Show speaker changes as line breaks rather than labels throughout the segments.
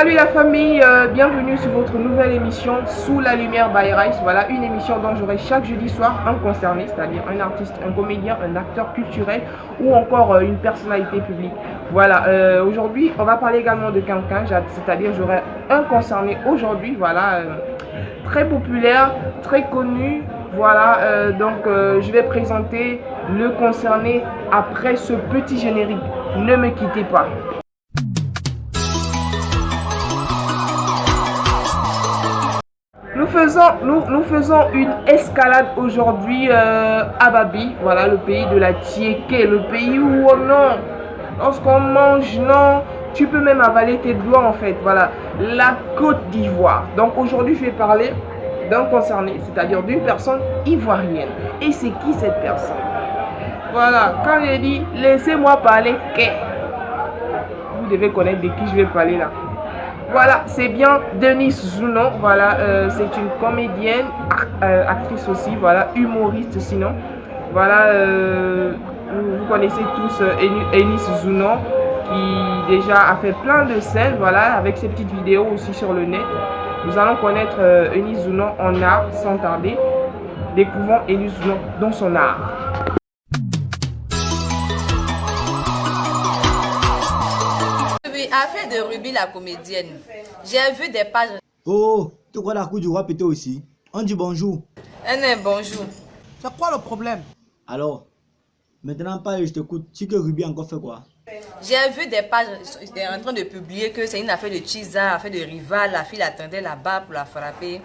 Salut la famille, bienvenue sur votre nouvelle émission Sous la lumière by Rice. Voilà, une émission dont j'aurai chaque jeudi soir un concerné, c'est-à-dire un artiste, un comédien, un acteur culturel ou encore une personnalité publique. Voilà, aujourd'hui on va parler également de quelqu'un, c'est-à-dire j'aurai un concerné aujourd'hui, voilà, très populaire, très connu. Voilà, donc je vais présenter le concerné après ce petit générique. Ne me quittez pas. Nous faisons une escalade aujourd'hui à Babi, voilà, le pays de la Tiéké, le pays où oh non, lorsqu'on mange, non, tu peux même avaler tes doigts en fait, voilà, la Côte d'Ivoire. Donc aujourd'hui je vais parler d'un concerné, c'est-à-dire d'une personne ivoirienne. Et c'est qui cette personne? Voilà, quand je dis laissez-moi parler, vous devez connaître de qui je vais parler là. Voilà, c'est bien Denise Zounon, voilà, c'est une comédienne, actrice aussi, voilà, humoriste sinon. Voilà, vous connaissez tous Eunice Zounon qui déjà a fait plein de scènes, voilà, avec ses petites vidéos aussi sur le net. Nous allons connaître Eunice Zounon en art sans tarder. Découvrons Eunice Zounon dans son art.
Affaire de Ruby la comédienne, j'ai vu des pages.
Oh, tu crois la coupe du roi pété aussi? On dit bonjour.
Bonjour.
C'est quoi le problème?
Alors, maintenant parle, je t'écoute. Tu que Ruby a encore fait quoi?
J'ai vu des pages en train de publier que c'est une affaire de Chiza, affaire de rival, la fille l'attendait là-bas pour la frapper.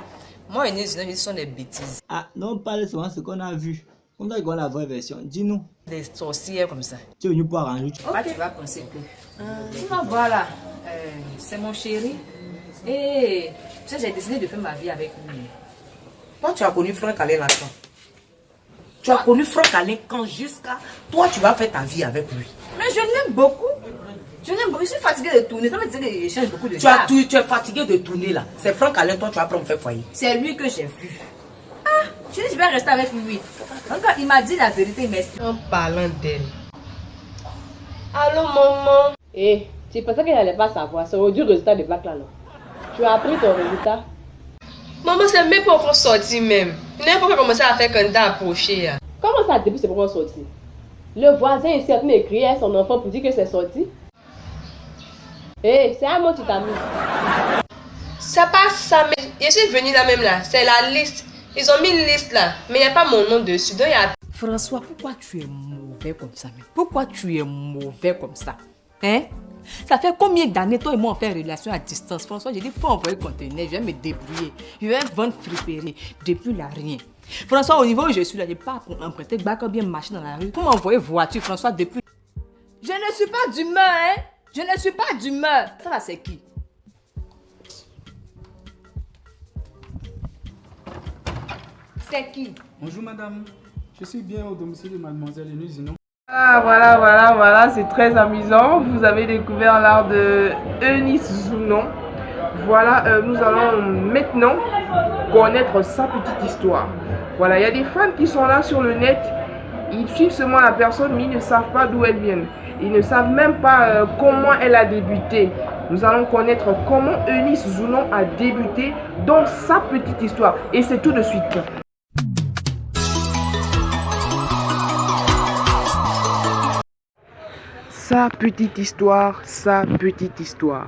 Moi et nous, ce sont des bêtises.
Ah, non, parle seulement ce qu'on a vu. On doit voir la vraie version. Dis-nous.
Des sorcières comme ça.
Tu es venu pour arranger.
Okay. Tu vas penser que. Tu vas voir là, c'est mon chéri. Et tu sais, j'ai décidé de faire ma vie avec lui.
Toi, tu as connu Franck Alain là-dedans. Tu as connu Franck Alain quand jusqu'à toi, tu vas faire ta vie avec lui.
Mais je l'aime beaucoup. Je l'aime beaucoup. Je suis fatiguée de tourner. Ça me dit qu'il change beaucoup de
tu es fatigué de tourner là. C'est Franck Alain, toi, tu vas prendre faire foyer.
C'est lui que j'ai vu. Ah, je dis, je vais rester avec lui. Encore, il m'a dit la vérité, mais.
En parlant d'elle.
Allô, maman. Eh, tu pensais qu'elle n'allait pas savoir. C'est au du résultat de bac là, non? Tu as appris ton résultat?
Maman, c'est même pas encore sorti même. Il n'a pas commencé à faire candidat approché.
Comment ça, depuis c'est pas encore sorti? Le voisin ici a écrit à son enfant pour dire que c'est sorti. Eh, c'est un mot tu t'as mis.
Ça passe ça, mais je suis venue là même là. C'est la liste. Ils ont mis une liste là, mais il n'y a pas mon nom dessus. Donc,
François, pourquoi tu es mauvais comme ça? Pourquoi tu es mauvais comme ça? Hein? Ça fait combien d'années toi et moi on fait une relation à distance? François, j'ai dit faut envoyer le conteneur, je vais me débrouiller. Je vais vendre friperie. Depuis là, rien. François, au niveau où je suis là, je n'ai pas pour emprunter bac ou bien marcher dans la rue. Pour m'envoyer voiture, François, depuis. Je ne suis pas d'humeur, hein? Je ne suis pas d'humeur. Ça là, c'est qui? C'est qui?
Bonjour madame, je suis bien au domicile de mademoiselle Eunice Zounon.
Ah, voilà, c'est très amusant. Vous avez découvert l'art de Eunice Zounon. Voilà, nous allons maintenant connaître sa petite histoire. Voilà, il y a des fans qui sont là sur le net. Ils suivent seulement la personne, mais ils ne savent pas d'où elle vient. Ils ne savent même pas comment elle a débuté. Nous allons connaître comment Eunice Zounon a débuté dans sa petite histoire. Et c'est tout de suite. Sa petite histoire, sa petite histoire.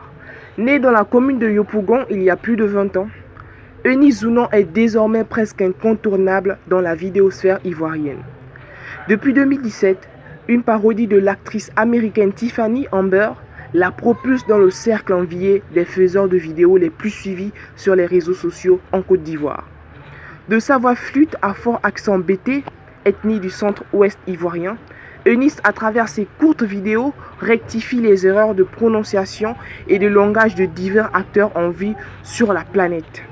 Née dans la commune de Yopougon il y a plus de 20 ans, Eunice Zounon est désormais presque incontournable dans la vidéosphère ivoirienne. Depuis 2017, une parodie de l'actrice américaine Tiffany Amber la propulse dans le cercle envié des faiseurs de vidéos les plus suivis sur les réseaux sociaux en Côte d'Ivoire. De sa voix flûte à fort accent bété, ethnie du centre-ouest ivoirien, Eunice, à travers ses courtes vidéos, rectifie les erreurs de prononciation et de langage de divers acteurs en vie sur la planète.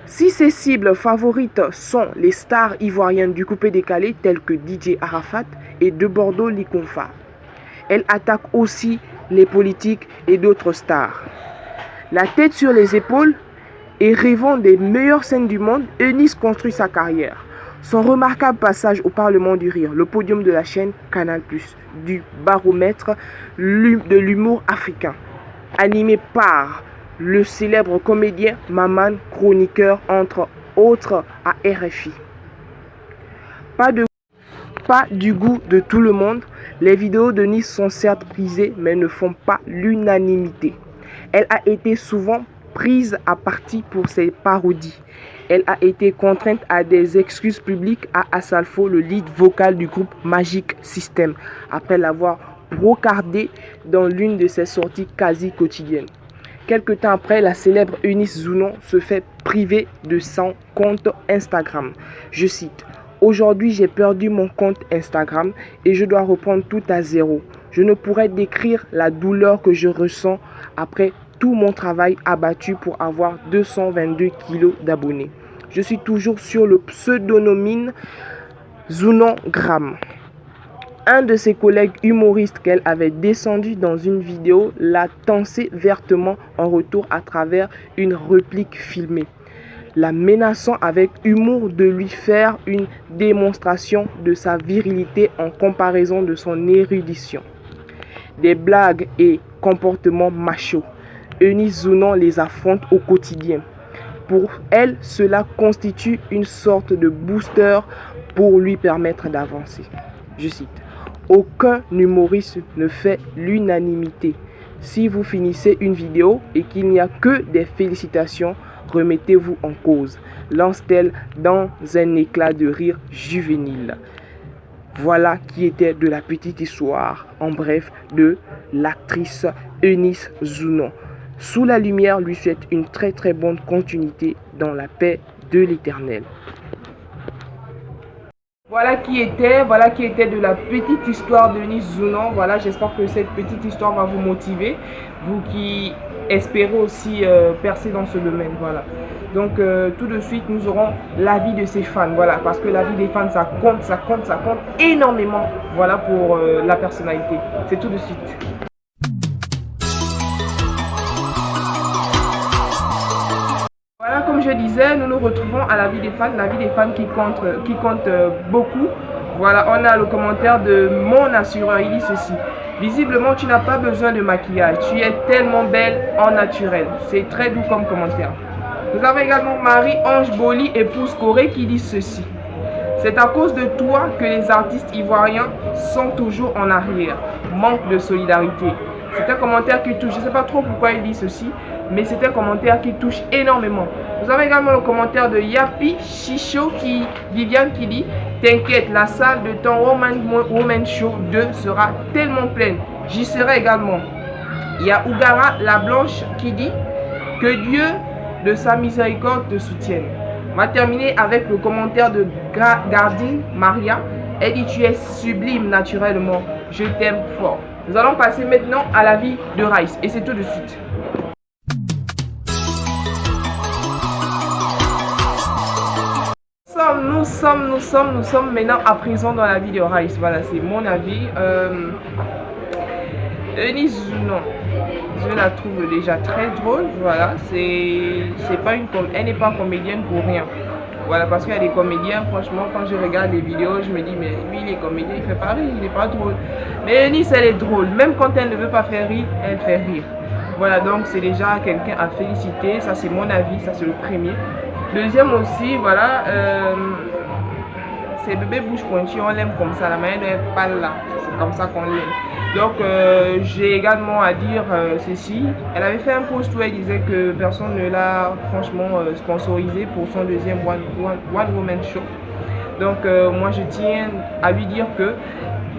Si ses cibles favorites sont les stars ivoiriennes du coupé-décalé telles que DJ Arafat et De Bordeaux Likonfa, elle attaque aussi les politiques et d'autres stars. La tête sur les épaules et rêvant des meilleures scènes du monde, Eunice construit sa carrière. Son remarquable passage au Parlement du Rire, le podium de la chaîne Canal+, du baromètre de l'humour africain. animé par le célèbre comédien Maman, chroniqueur entre autres à RFI. Pas du goût de tout le monde, les vidéos de Nice sont certes prisées mais ne font pas l'unanimité. Elle a été souvent prise à partie pour ses parodies. Elle a été contrainte à des excuses publiques à Asalfo, le lead vocal du groupe Magic System, après l'avoir brocardé dans l'une de ses sorties quasi quotidiennes. Quelque temps après, la célèbre Eunice Zounon se fait priver de son compte Instagram. Je cite: « Aujourd'hui, j'ai perdu mon compte Instagram et je dois reprendre tout à zéro. Je ne pourrais décrire la douleur que je ressens après tout mon travail abattu pour avoir 222 kilos d'abonnés. Je suis toujours sur le pseudonyme Zounongram. » Un de ses collègues humoristes qu'elle avait descendu dans une vidéo l'a tensé vertement en retour à travers une réplique filmée, la menaçant avec humour de lui faire une démonstration de sa virilité en comparaison de son érudition. Des blagues et comportements machos, Eunice Zounon les affronte au quotidien. Pour elle, cela constitue une sorte de booster pour lui permettre d'avancer. Je cite: « Aucun humoriste ne fait l'unanimité. Si vous finissez une vidéo et qu'il n'y a que des félicitations, remettez-vous en cause, lance-t-elle dans un éclat de rire juvénile. » Voilà qui était de la petite histoire, en bref, de l'actrice Eunice Zounon. Sous la lumière lui souhaite une très très bonne continuité dans la paix de l'Éternel. Voilà qui était de la petite histoire de Eunice Zounon. Voilà, j'espère que cette petite histoire va vous motiver, vous qui espérez aussi percer dans ce domaine. Voilà. Donc tout de suite, nous aurons l'avis de ses fans. Voilà, parce que l'avis des fans, ça compte énormément. Voilà pour la personnalité. C'est tout de suite. Voilà, comme je disais, nous nous retrouvons à l'avis des fans qui compte beaucoup. Voilà, on a le commentaire de mon assureur, il dit ceci: visiblement tu n'as pas besoin de maquillage, tu es tellement belle en naturel. C'est très doux comme commentaire. Nous avons également Marie-Ange Boli, épouse Corée, qui dit ceci: c'est à cause de toi que les artistes ivoiriens sont toujours en arrière, manque de solidarité. C'est un commentaire qui touche, je ne sais pas trop pourquoi il dit ceci, mais c'est un commentaire qui touche énormément. Nous avons également le commentaire de Yapi Chicho, Viviane, qui dit: t'inquiète, la salle de ton Woman Show 2 sera tellement pleine. J'y serai également. Il y a Ougara la Blanche qui dit: que Dieu de sa miséricorde te soutienne. On va terminer avec le commentaire de Gardine Maria. Elle dit: tu es sublime naturellement, je t'aime fort. Nous allons passer maintenant à la vie de Rice et c'est tout de suite. Nous sommes maintenant à présent dans la vie de Rice. Voilà, c'est mon avis. Eunice Zounon, je la trouve déjà très drôle. Voilà, elle n'est pas comédienne pour rien. Voilà, parce qu'il y a des comédiens, franchement, quand je regarde les vidéos, je me dis, mais lui, il est comédien, il fait pas rire, il n'est pas drôle. Mais Eunice, elle est drôle. Même quand elle ne veut pas faire rire, elle fait rire. Voilà, donc c'est déjà quelqu'un à féliciter. Ça, c'est mon avis, ça, c'est le premier. Deuxième aussi, voilà, c'est bébé bouche pointue, on l'aime comme ça, la manière dont elle parle là, c'est comme ça qu'on l'aime. Donc j'ai également à dire ceci, elle avait fait un post où elle disait que personne ne l'a franchement sponsorisé pour son deuxième One Woman Show. Donc moi je tiens à lui dire que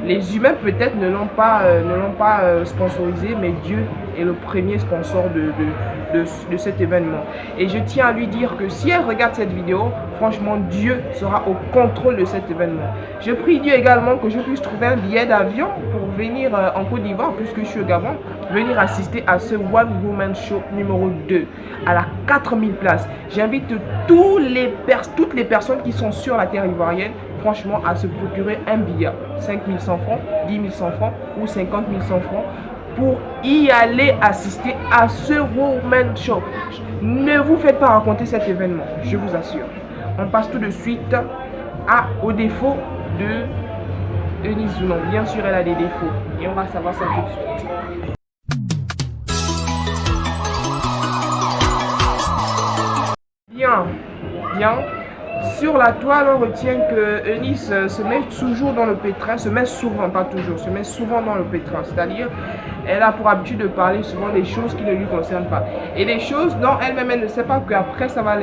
les humains peut-être ne l'ont pas sponsorisé, mais Dieu est le premier sponsor de cet événement. Et je tiens à lui dire que si elle regarde cette vidéo, franchement, Dieu sera au contrôle de cet événement. Je prie Dieu également que je puisse trouver un billet d'avion pour venir en Côte d'Ivoire, puisque je suis au Gabon, venir assister à ce One Woman Show numéro 2 à la 4000 places. J'invite toutes les personnes qui sont sur la terre ivoirienne, franchement, à se procurer un billet, 5100 francs, 10 100 francs ou 50 100 francs, pour y aller assister à ce Woman Show. Ne vous faites pas raconter cet événement, je vous assure. On passe tout de suite au défaut de Eunice Zounon. Bien sûr, elle a des défauts et on va savoir ça tout de suite. Bien, bien. Sur la toile, on retient que Eunice se met toujours dans le pétrin, se met souvent, pas toujours, se met souvent dans le pétrin. C'est-à-dire, elle a pour habitude de parler souvent des choses qui ne lui concernent pas. Et des choses dont elle-même, elle ne sait pas qu'après, ça va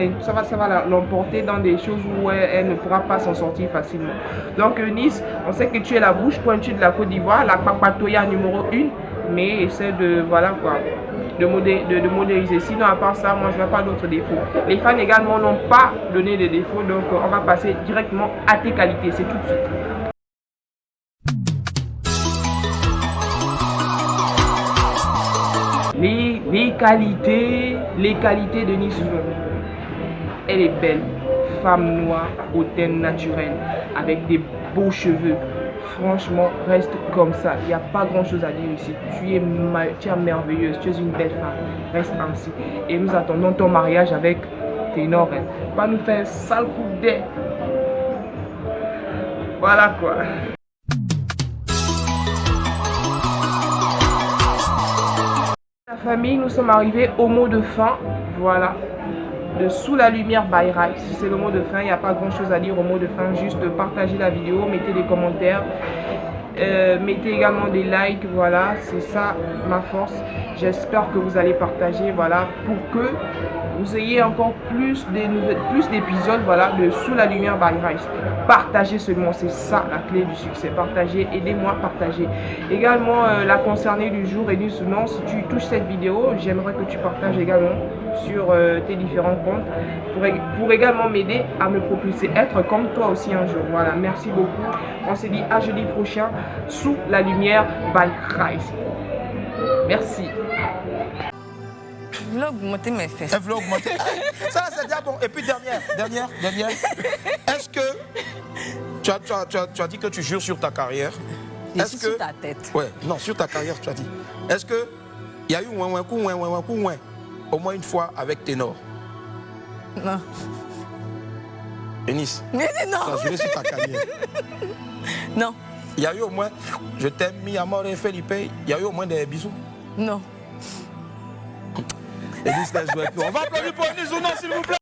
l'emporter dans des choses où elle ne pourra pas s'en sortir facilement. Donc Eunice, on sait que tu es la bouche pointue de la Côte d'Ivoire, la papatoya numéro 1, mais essaie de, voilà quoi, de modéliser. Sinon, à part ça, moi, je n'ai pas d'autres défauts. Les fans également n'ont pas donné de défauts, donc on va passer directement à tes qualités. C'est tout de suite. Les qualités de Nice Zoulon. Elle est belle, femme noire, au teint naturel, avec des beaux cheveux. Franchement, reste comme ça. Il n'y a pas grand chose à dire ici. Tu es merveilleuse, tu es une belle femme. Reste ainsi. Et nous attendons ton mariage avec Ténor. Pas nous faire un sale coup d'air. Voilà quoi. La famille, nous sommes arrivés au mot de fin. Voilà. De Sous la lumière by Rice. C'est le mot de fin, il n'y a pas grand chose à dire au mot de fin, juste partagez la vidéo, mettez des commentaires, mettez également des likes, voilà, c'est ça ma force. J'espère que vous allez partager, voilà, pour que vous ayez encore plus d'épisodes, voilà, de Sous la lumière by Rice. Partagez seulement, c'est ça la clé du succès. Partagez, aidez-moi à partager. Également, la concernée du jour et du souvent, si tu touches cette vidéo, j'aimerais que tu partages également sur tes différents comptes pour également m'aider à me propulser, être comme toi aussi un jour. Voilà, merci beaucoup. On se dit à jeudi prochain Sous la lumière by Rice. Merci.
Je voulais augmenter mes fesses.
Elle voulait augmenter. Ça, c'est déjà bon. Et puis, dernière. Est-ce que tu as dit que tu jures sur ta carrière?
Est-ce que sur ta tête?
Ouais, non, sur ta carrière, tu as dit. Est-ce que il y a eu un coup, au moins une fois avec Ténor?
Non.
Eunice,
Mais non.
tu as juré sur ta carrière?
Non.
Il y a eu au moins, je t'aime, mi amor et Felipe, il y a eu au moins des bisous?
Non.
Eunice, on va applaudir pour Eunice ou non, s'il vous plaît?